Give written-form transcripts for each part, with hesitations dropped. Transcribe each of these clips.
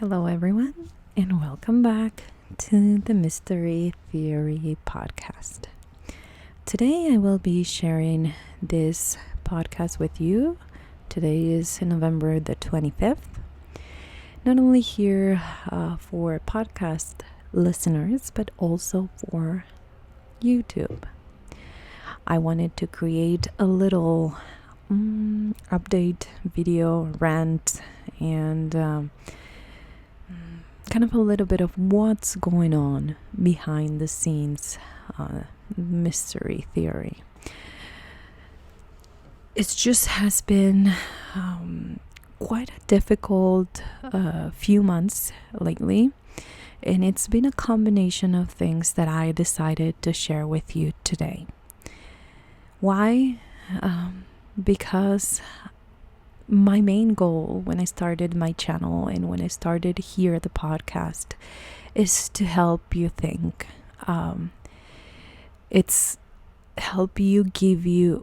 Hello, everyone, and welcome back to the Mystery Theory podcast. Today, I will be sharing this podcast with you. Today is November the 25th. Not only here for podcast listeners, but also for YouTube. I wanted to create a little update video, rant, and kind of a little bit of what's going on behind the scenes mystery theory. It just has been quite a difficult few months lately, and it's been a combination of things that I decided to share with you today. Why? Because my main goal when I started my channel and when I started here at the podcast is to help you think. It's help you, give you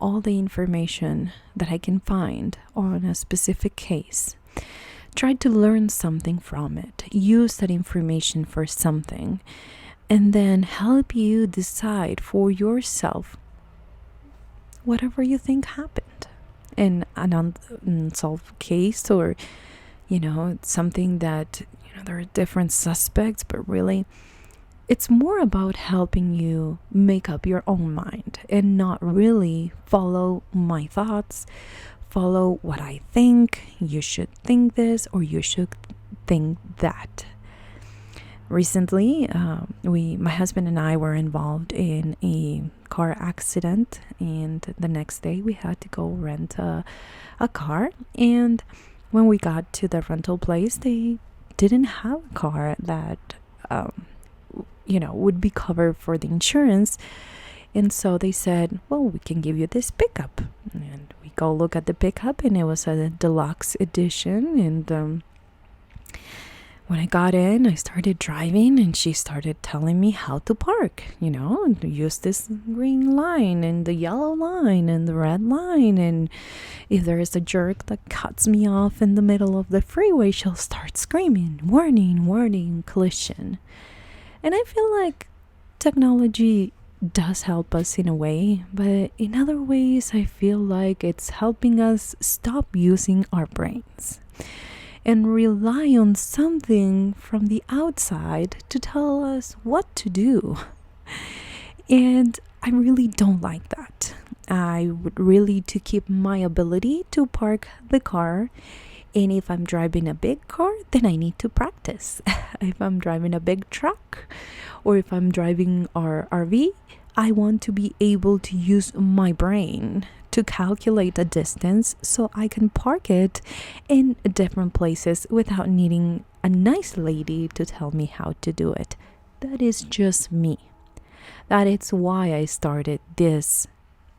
all the information that I can find on a specific case. Try to learn something from it, use that information for something, and then help you decide for yourself whatever you think happened in an unsolved case, or something that there are different suspects, but really it's more about helping you make up your own mind and not really follow my thoughts, follow what I think. You should think this or you should think that. Recently, my husband and I were involved in a car accident, and the next day we had to go rent a car. And when we got to the rental place, they didn't have a car that would be covered for the insurance. And so they said, well, we can give you this pickup. And we go look at the pickup, and it was a deluxe edition. And when I got in, I started driving, and she started telling me how to park, and use this green line and the yellow line and the red line. And if there is a jerk that cuts me off in the middle of the freeway, she'll start screaming, warning, warning, collision. And I feel like technology does help us in a way, but in other ways, I feel like it's helping us stop using our brains and rely on something from the outside to tell us what to do. And I really don't like that. I would really to keep my ability to park the car. And if I'm driving a big car, then I need to practice. If I'm driving a big truck, or if I'm driving our RV, I want to be able to use my brain to calculate the distance so I can park it in different places without needing a nice lady to tell me how to do it. That is just me. That is why I started this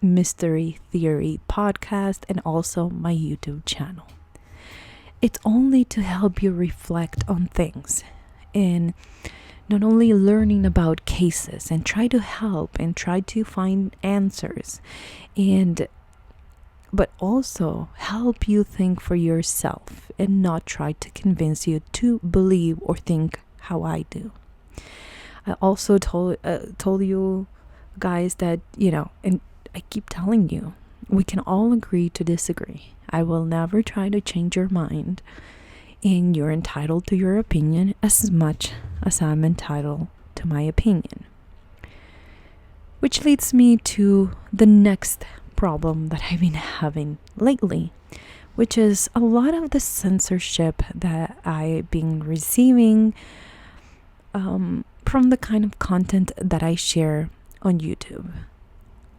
Mystery Theory podcast and also my YouTube channel. It's only to help you reflect on things and not only learning about cases and try to help and try to find answers, but also help you think for yourself and not try to convince you to believe or think how I do. I also told you guys that, and I keep telling you, we can all agree to disagree. I will never try to change your mind, and you're entitled to your opinion as much as I'm entitled to my opinion. Which leads me to the next problem that I've been having lately, which is a lot of the censorship that I've been receiving from the kind of content that I share on YouTube.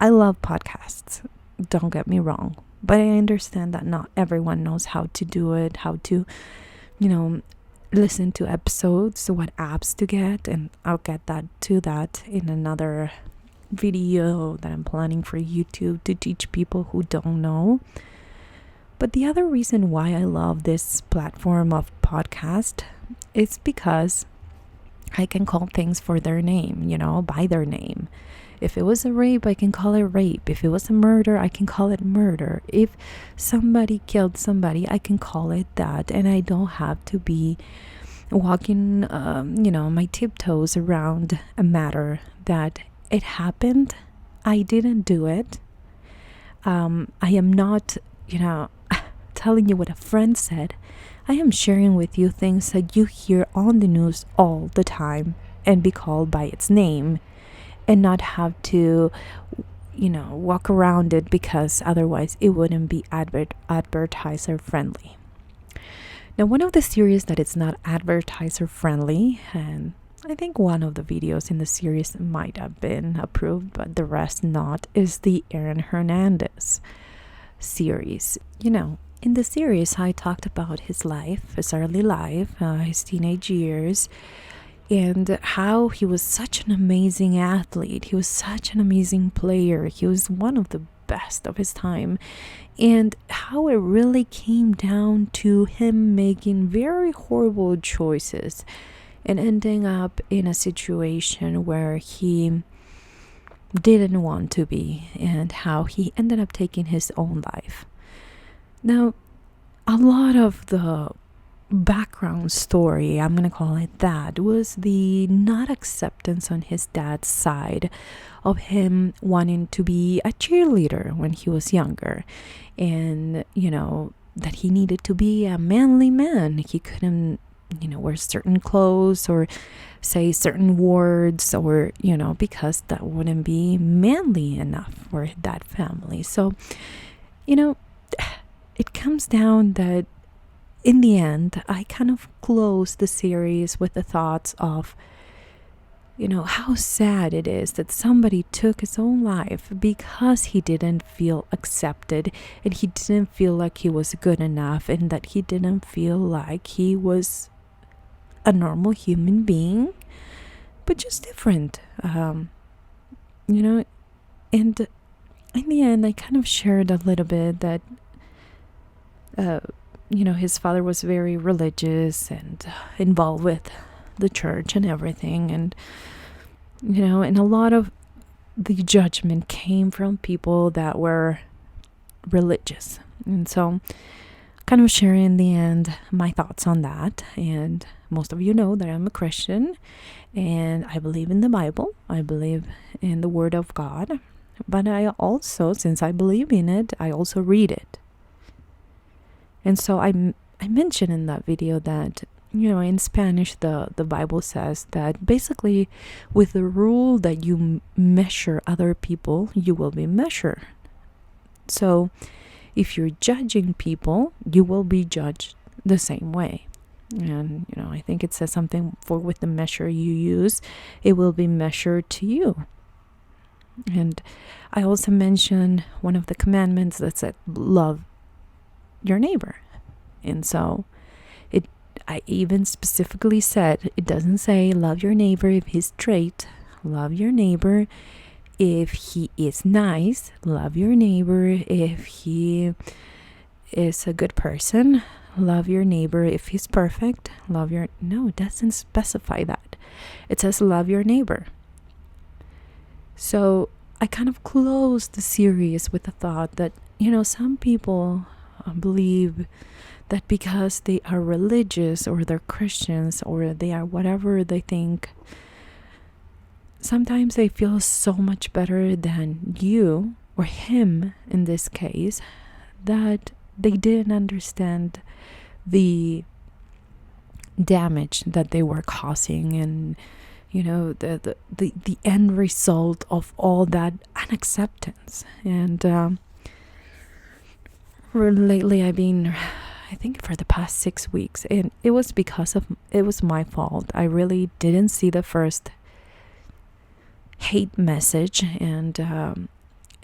I love podcasts, don't get me wrong, but I understand that not everyone knows how to do it, how to, listen to episodes, what apps to get, and I'll get to that in another video that I'm planning for YouTube to teach people who don't know. But the other reason why I love this platform of podcast is because I can call things for their name, by their name. If it was a rape, I can call it rape. If it was a murder, I can call it murder. If somebody killed somebody, I can call it that. And I don't have to be walking, my tiptoes around a matter that it happened. I didn't do it. I am not, telling you what a friend said. I am sharing with you things that you hear on the news all the time and be called by its name and not have to, walk around it, because otherwise it wouldn't be advertiser friendly. Now, one of the series that it's not advertiser friendly, and I think one of the videos in the series might have been approved, but the rest not, is the Aaron Hernandez series. In the series, I talked about his life, his early life, his teenage years, and how he was such an amazing athlete. He was such an amazing player. He was one of the best of his time. And how it really came down to him making very horrible choices and ending up in a situation where he didn't want to be, and how he ended up taking his own life. Now, a lot of the background story, I'm going to call it that, was the not acceptance on his dad's side of him wanting to be a cheerleader when he was younger. And, that he needed to be a manly man. He couldn't, wear certain clothes or say certain words, or, because that wouldn't be manly enough for that family. So, it comes down that in the end, I kind of closed the series with the thoughts of, how sad it is that somebody took his own life because he didn't feel accepted, and he didn't feel like he was good enough, and that he didn't feel like he was a normal human being, but just different. And in the end, I kind of shared a little bit that his father was very religious and involved with the church and everything. And, and a lot of the judgment came from people that were religious. And so kind of sharing in the end my thoughts on that. And most of you know that I'm a Christian and I believe in the Bible. I believe in the Word of God. But I also, since I believe in it, I also read it. And so I mentioned in that video that, in Spanish, the Bible says that basically with the rule that you measure other people, you will be measured. So if you're judging people, you will be judged the same way. And, I think it says something with the measure you use, it will be measured to you. And I also mentioned one of the commandments that said, love your neighbor. And so I even specifically said, it doesn't say love your neighbor if he's straight, love your neighbor if he is nice, love your neighbor if he is a good person, love your neighbor if he's perfect, no, it doesn't specify that. It says love your neighbor. So I kind of closed the series with the thought that, some people believe that because they are religious or they're Christians or they are whatever they think, sometimes they feel so much better than you or him in this case, that they didn't understand the damage that they were causing, and the end result of all that unacceptance. And lately I've been, I think for the past 6 weeks, and it was my fault. I really didn't see the first hate message, and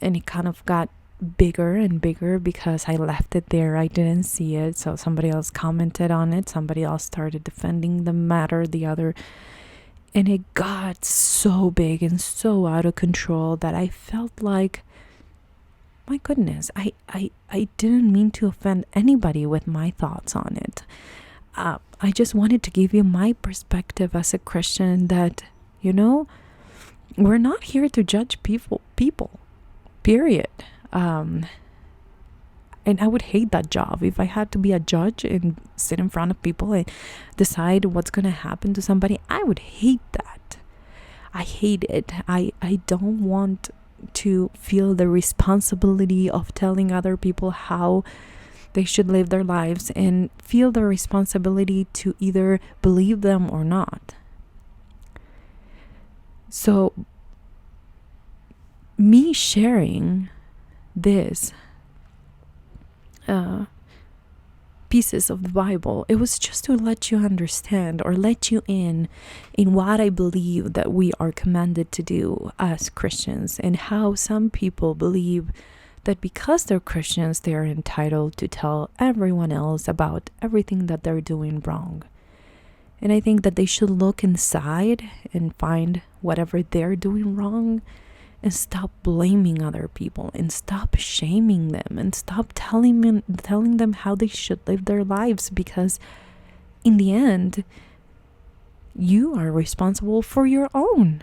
it kind of got bigger and bigger because I left it there. I didn't see it, so somebody else commented on it, somebody else started defending the matter, the other, and it got so big and so out of control that I felt like, my goodness, I didn't mean to offend anybody with my thoughts on it. I just wanted to give you my perspective as a Christian that, we're not here to judge people, period. And I would hate that job if I had to be a judge and sit in front of people and decide what's going to happen to somebody. I would hate that. I hate it. I don't want to feel the responsibility of telling other people how they should live their lives and feel the responsibility to either believe them or not. So me sharing this pieces of the Bible, it was just to let you understand or let you in what I believe that we are commanded to do as Christians, and how some people believe that because they're Christians, they are entitled to tell everyone else about everything that they're doing wrong. And I think that they should look inside and find whatever they're doing wrong, and stop blaming other people, and stop shaming them, and stop telling them how they should live their lives, because in the end, you are responsible for your own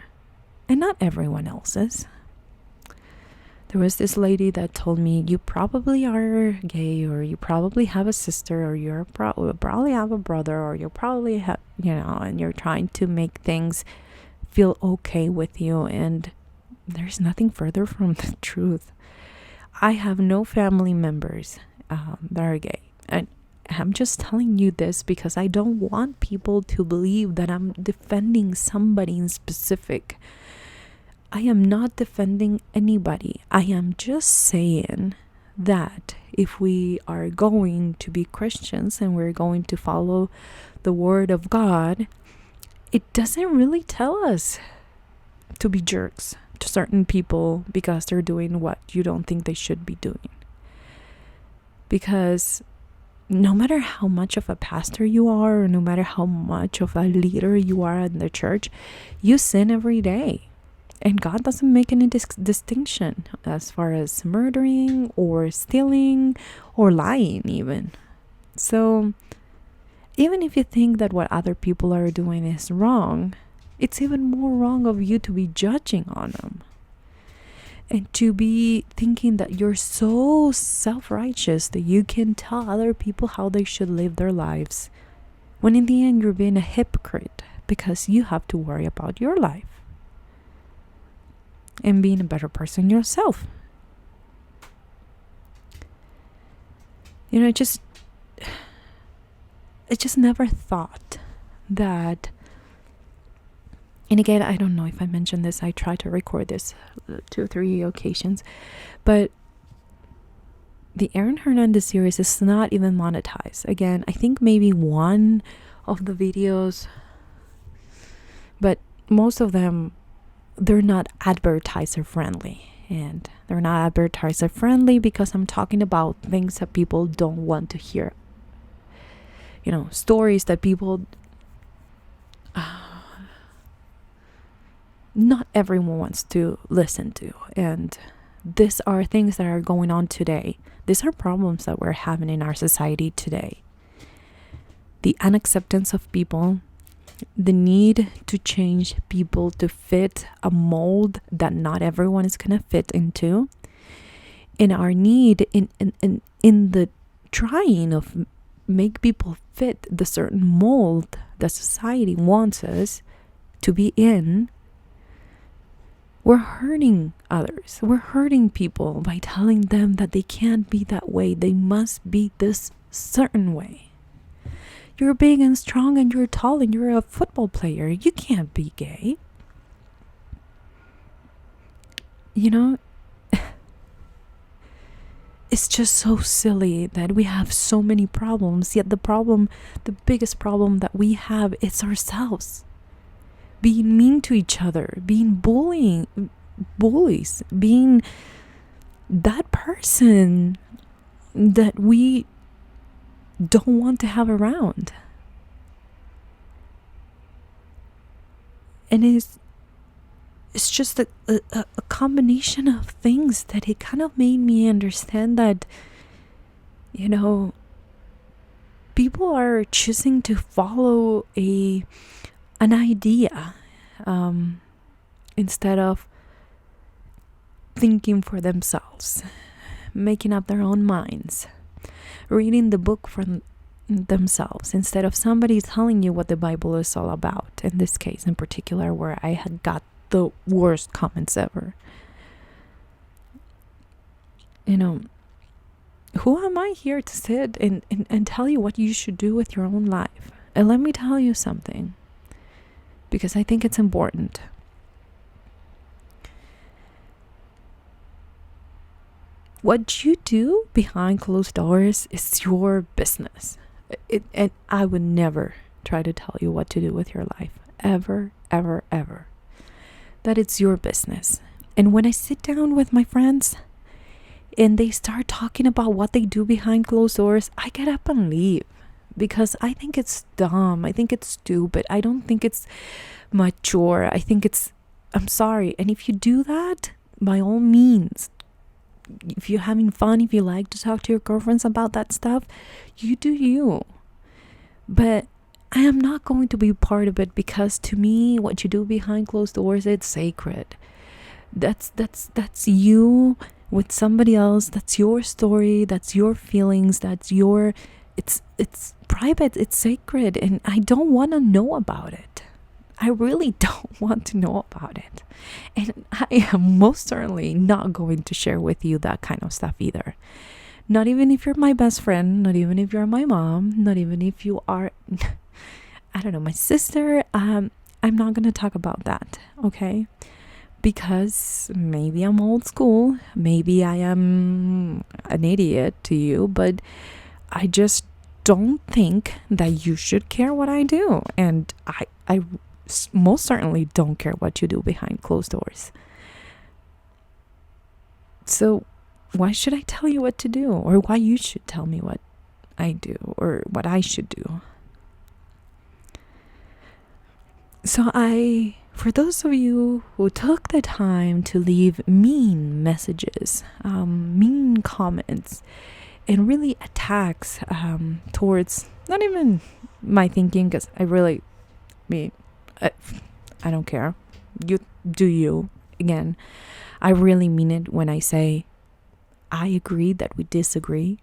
and not everyone else's. There was this lady that told me, you probably are gay, or you probably have a sister, or you probably have a brother, or you probably have, and you're trying to make things feel okay with you, and there's nothing further from the truth. I have no family members that are gay. And I'm just telling you this because I don't want people to believe that I'm defending somebody in specific. I am not defending anybody. I am just saying that if we are going to be Christians and we're going to follow the word of God, it doesn't really tell us to be jerks to certain people because they're doing what you don't think they should be doing. Because no matter how much of a pastor you are, or no matter how much of a leader you are in the church, you sin every day. And God doesn't make any distinction as far as murdering or stealing or lying even. So even if you think that what other people are doing is wrong, it's even more wrong of you to be judging on them. And to be thinking that you're so self-righteous that you can tell other people how they should live their lives, when in the end you're being a hypocrite because you have to worry about your life and being a better person yourself. I just never thought that. And again, I don't know if I mentioned this. I tried to record this 2 or 3 occasions. But the Aaron Hernandez series is not even monetized. Again, I think maybe one of the videos, but most of them, they're not advertiser friendly. And they're not advertiser friendly because I'm talking about things that people don't want to hear. Stories that people... not everyone wants to listen to. And these are things that are going on today. These are problems that we're having in our society today. The unacceptance of people, the need to change people to fit a mold that not everyone is going to fit into, and our need in the trying of make people fit the certain mold that society wants us to be in. We're hurting others. We're hurting people by telling them that they can't be that way. They must be this certain way. You're big and strong and you're tall and you're a football player. You can't be gay. It's just so silly that we have so many problems. Yet the biggest problem that we have is ourselves. Being mean to each other, being bullies, being that person that we don't want to have around. And it's just a combination of things that it kind of made me understand that, people are choosing to follow an idea, instead of thinking for themselves, making up their own minds, reading the book for themselves instead of somebody telling you what the Bible is all about. In this case in particular, where I had got the worst comments ever. Who am I here to sit and tell you what you should do with your own life? And let me tell you something, because I think it's important. What you do behind closed doors is your business. And I would never try to tell you what to do with your life. Ever, ever, ever. That it's your business. And when I sit down with my friends and they start talking about what they do behind closed doors, I get up and leave. Because I think it's dumb. I think it's stupid. I don't think it's mature. I'm sorry. And if you do that, by all means, if you're having fun, if you like to talk to your girlfriends about that stuff, you do you. But I am not going to be part of it, because to me, what you do behind closed doors, it's sacred. That's you with somebody else. That's your story. That's your feelings. It's private. It's sacred, and I don't want to know about it. I really don't want to know about it. And I am most certainly not going to share with you that kind of stuff either. Not even if you're my best friend, not even if you're my mom, not even if you are, I don't know, my sister. I'm not going to talk about that, okay? Because maybe I'm old school. Maybe I am an idiot to you, but I just don't think that you should care what I do. And I most certainly don't care what you do behind closed doors. So why should I tell you what to do, or why you should tell me what I do or what I should do? So for those of you who took the time to leave mean messages, mean comments, and really attacks towards not even my thinking, because I don't care. You do you. Again, I really mean it when I say I agree that we disagree,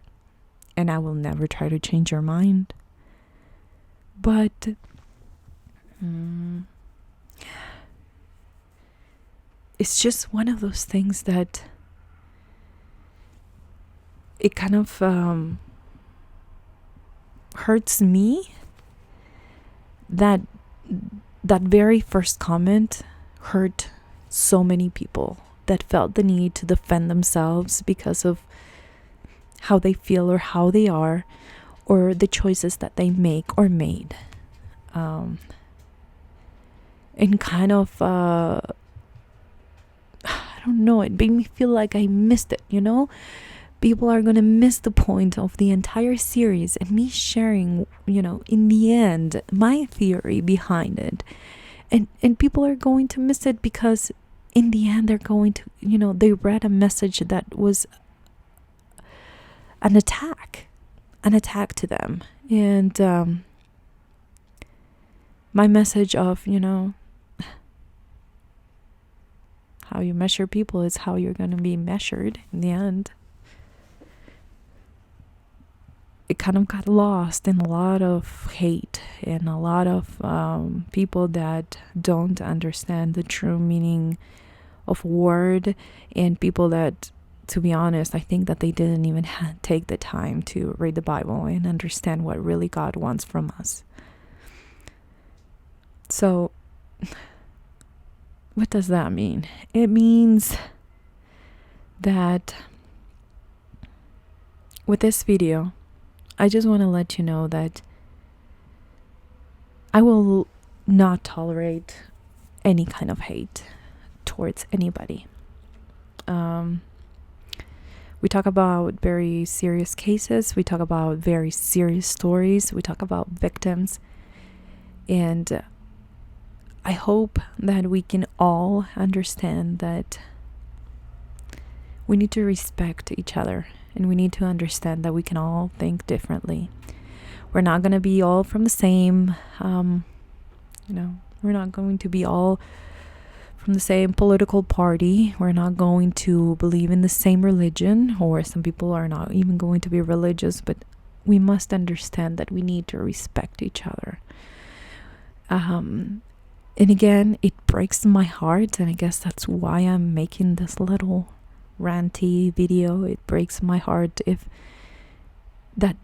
and I will never try to change your mind. But it's just one of those things that it kind of hurts me that very first comment hurt so many people that felt the need to defend themselves because of how they feel or how they are, or the choices that they make or made. And kind of I don't know, it made me feel like I missed it, People are going to miss the point of the entire series and me sharing, in the end, my theory behind it. And people are going to miss it because in the end they're going to, they read a message that was an attack to them. And my message of, how you measure people is how you're going to be measured in the end. It kind of got lost in a lot of hate and a lot of people that don't understand the true meaning of word, and people that, to be honest, I think that they didn't even take the time to read the Bible and understand what really God wants from us. So, what does that mean? It means that with this video, I just want to let you know that I will not tolerate any kind of hate towards anybody. We talk about very serious cases. We talk about very serious stories. We talk about victims. And I hope that we can all understand that we need to respect each other. And we need to understand that we can all think differently. We're not going to be all from the same, we're not going to be all from the same political party. We're not going to believe in the same religion, or some people are not even going to be religious, but we must understand that we need to respect each other. And again, it breaks my heart, and I guess that's why I'm making this little ranty video. It breaks my heart if that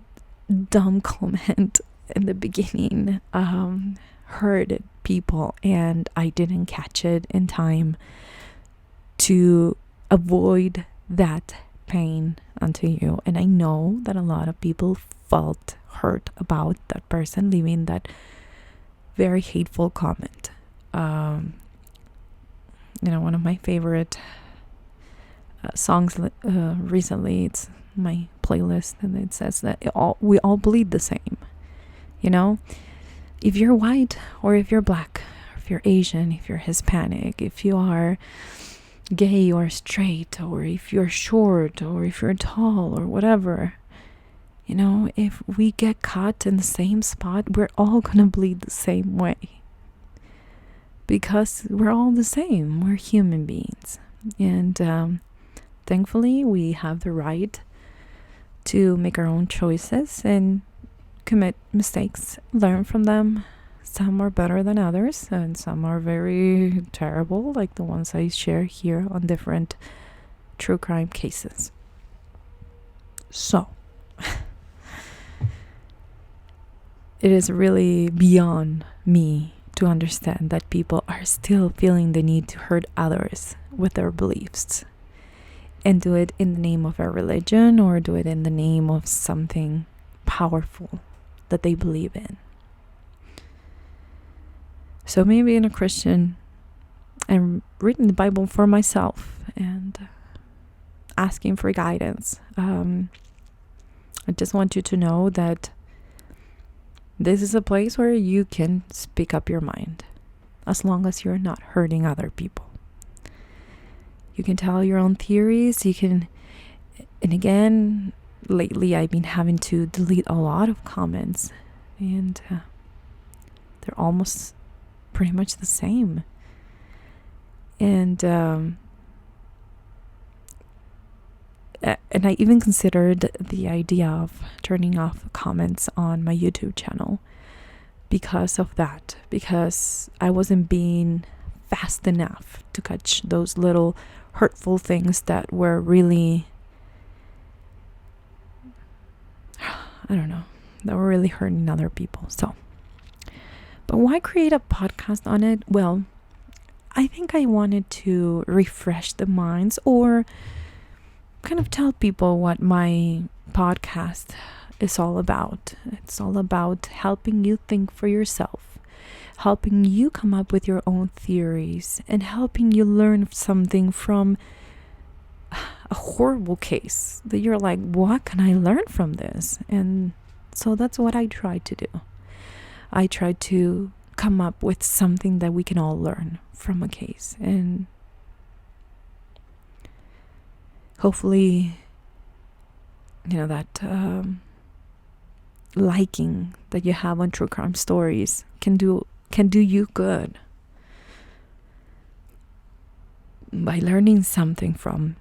dumb comment in the beginning hurt people and I didn't catch it in time to avoid that pain onto you. And I know that a lot of people felt hurt about that person leaving that very hateful comment. One of my favorite songs recently, it's my playlist, and it says that we all bleed the same. If you're white, or if you're black, or if you're Asian, if you're Hispanic, if you are gay or straight, or if you're short, or if you're tall, or whatever, if we get caught in the same spot, we're all gonna bleed the same way, because we're all the same. We're human beings, and thankfully we have the right to make our own choices and commit mistakes, learn from them. Some are better than others, and some are very terrible, like the ones I share here on different true crime cases. So it is really beyond me to understand that people are still feeling the need to hurt others with their beliefs, and do it in the name of a religion, or do it in the name of something powerful that they believe in. So me being a Christian and reading the Bible for myself and asking for guidance, I just want you to know that this is a place where you can speak up your mind, as long as you're not hurting other people. You can tell your own theories. You can, and again, lately I've been having to delete a lot of comments, and they're almost pretty much the same. And I even considered the idea of turning off comments on my YouTube channel because of that, because I wasn't being fast enough to catch those little hurtful things that were really, that were really hurting other people. So, but why create a podcast on it? Well, I think I wanted to refresh the minds, or kind of tell people what my podcast is all about. It's all about helping you think for yourself, helping you come up with your own theories, and helping you learn something from a horrible case that you're like, what can I learn from this? And so that's what I try to do. I try to come up with something that we can all learn from a case, and hopefully that liking that you have on true crime stories can do you good by learning something from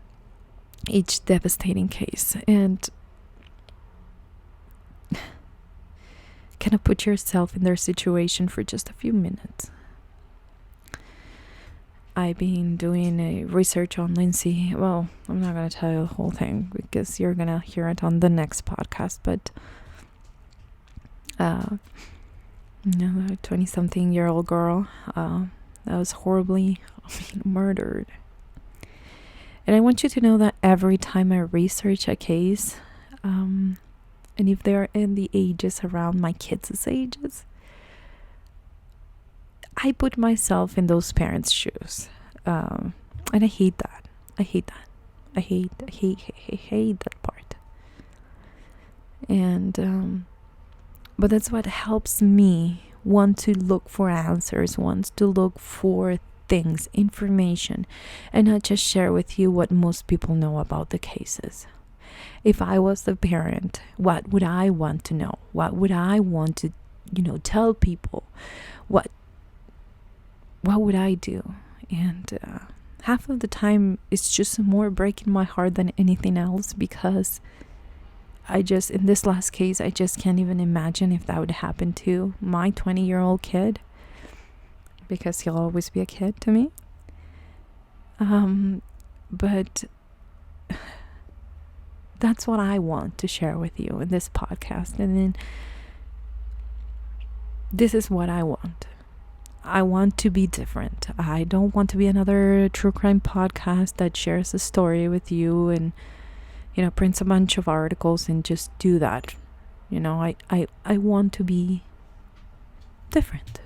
each devastating case, and kind of put yourself in their situation for just a few minutes. I've been doing a research on Lindsay. Well, I'm not going to tell you the whole thing because you're going to hear it on the next podcast, but a 20-something-year-old girl that was horribly murdered. And I want you to know that every time I research a case, and if they're in the ages around my kids' ages, I put myself in those parents' shoes. And I hate that. I hate that part. And, but that's what helps me want to look for answers, wants to look for things, information, and not just share with you what most people know about the cases. If I was the parent, what would I want to know? What would I want to, tell people? What would I do? And half of the time it's just more breaking my heart than anything else, because in this last case, I just can't even imagine if that would happen to my 20-year-old kid, because he'll always be a kid to me. But that's what I want to share with you in this podcast. And then this is what I want. I want to be different. I don't want to be another true crime podcast that shares a story with you and, prints a bunch of articles and just do that. I want to be different.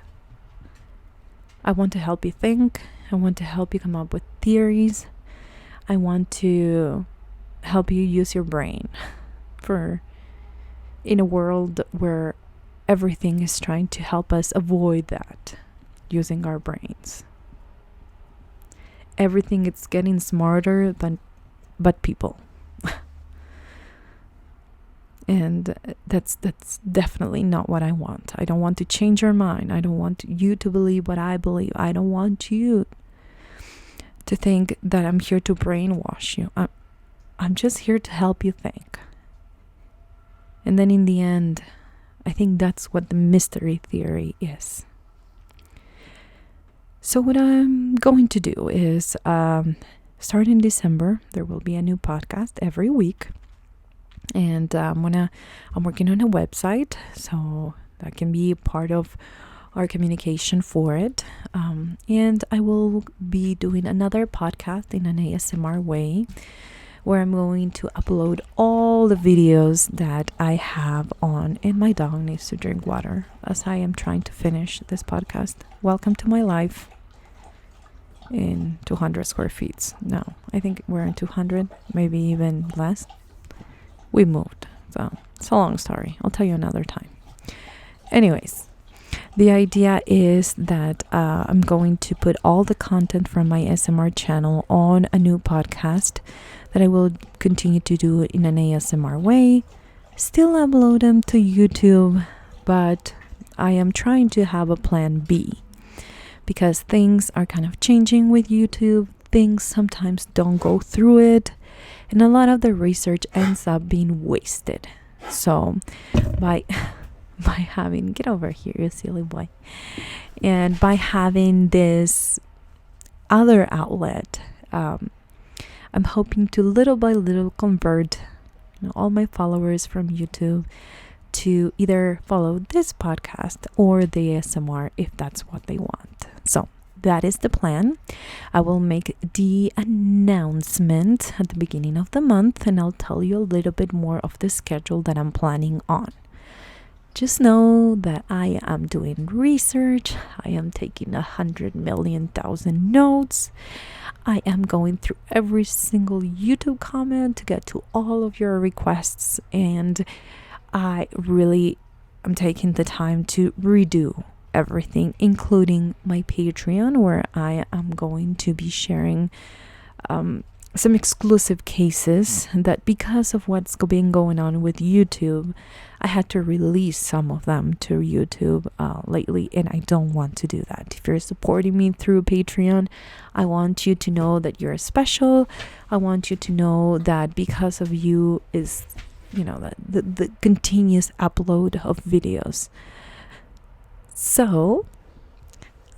I want to help you think. I want to help you come up with theories. I want to help you use your brain in a world where everything is trying to help us avoid that, using our brains. Everything is getting smarter but people. And that's definitely not what I want. I don't want to change your mind. I don't want you to believe what I believe. I don't want you to think that I'm here to brainwash you. I'm just here to help you think. And then in the end, I think that's what the mystery theory is. So what I'm going to do is, start in December, there will be a new podcast every week. And I'm working on a website, so that can be part of our communication for it. And I will be doing another podcast in an ASMR way, where I'm going to upload all the videos that I have on, and my dog needs to drink water as I am trying to finish this podcast. Welcome to my life in 200 square feet. No, I think we're in 200, maybe even less. We moved, so it's a long story. I'll tell you another time. Anyways, the idea is that I'm going to put all the content from my ASMR channel on a new podcast that I will continue to do in an ASMR way. Still upload them to YouTube, but I am trying to have a plan B, because things are kind of changing with YouTube. Things sometimes don't go through it, and a lot of the research ends up being wasted. So by having, get over here, you silly boy, and by having this other outlet, I'm hoping to little by little convert all my followers from YouTube to either follow this podcast or the ASMR if that's what they want. So that is the plan. I will make the announcement at the beginning of the month, and I'll tell you a little bit more of the schedule that I'm planning on. Just know that I am doing research. I am taking 100,000,000 notes. I am going through every single YouTube comment to get to all of your requests, and I really am taking the time to redo everything, including my Patreon, where I am going to be sharing some exclusive cases that, because of what's been going on with YouTube, I had to release some of them to YouTube lately, and I don't want to do that. If you're supporting me through Patreon, I want you to know that you're special. I want you to know that because of you is, the continuous upload of videos. So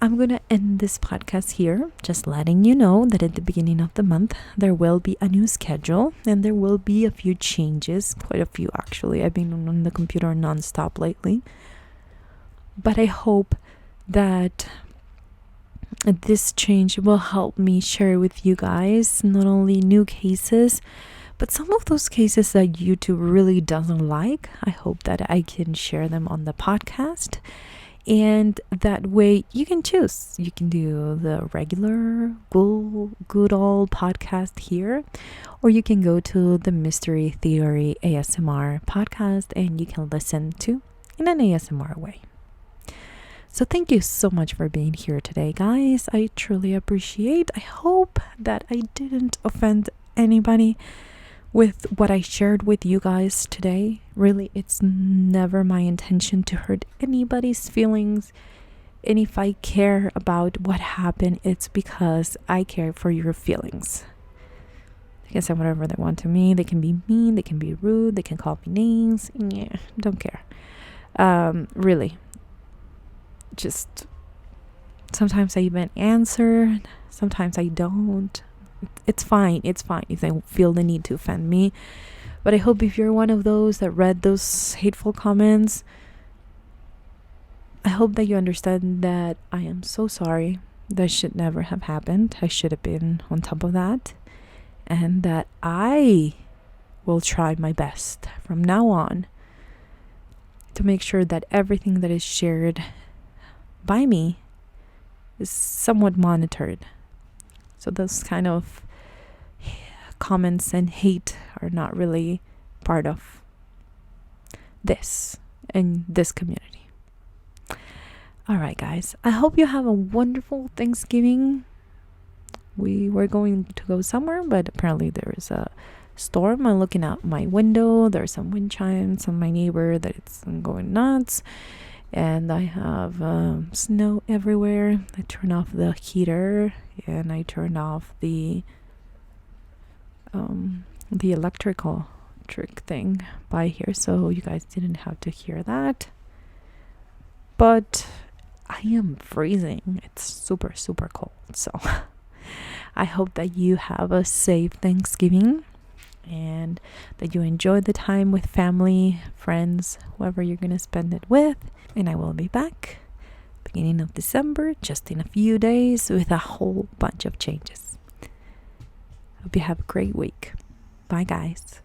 I'm going to end this podcast here, just letting you know that at the beginning of the month, there will be a new schedule, and there will be a few changes, quite a few actually. I've been on the computer nonstop lately. But I hope that this change will help me share with you guys not only new cases, but some of those cases that YouTube really doesn't like. I hope that I can share them on the podcast. And that way you can choose. You can do the regular good old podcast here, or you can go to the Mystery Theory ASMR podcast and you can listen to in an ASMR way. So thank you so much for being here today, guys. I truly appreciate. I hope that I didn't offend anybody with what I shared with you guys today. Really, it's never my intention to hurt anybody's feelings. And if I care about what happened, it's because I care for your feelings. They can say whatever they want to me. They can be mean, they can be rude, they can call me names. Yeah, don't care. Really. Just sometimes I even answer, sometimes I don't. It's fine. It's fine if they feel the need to offend me. But I hope if you're one of those that read those hateful comments, I hope that you understand that I am so sorry. That should never have happened. I should have been on top of that. And that I will try my best from now on to make sure that everything that is shared by me is somewhat monitored. So those kind of comments and hate are not really part of this and this community. All right, guys. I hope you have a wonderful Thanksgiving. We were going to go somewhere, but apparently there is a storm. I'm looking out my window. There's some wind chimes on my neighbor that it's going nuts. And I have snow everywhere. I turn off the heater and I turn off the electric thing by here, so you guys didn't have to hear that. But I am freezing. It's super, super cold. So I hope that you have a safe Thanksgiving and that you enjoy the time with family, friends, whoever you're going to spend it with. And I will be back beginning of December, just in a few days, with a whole bunch of changes. Hope you have a great week. Bye, guys.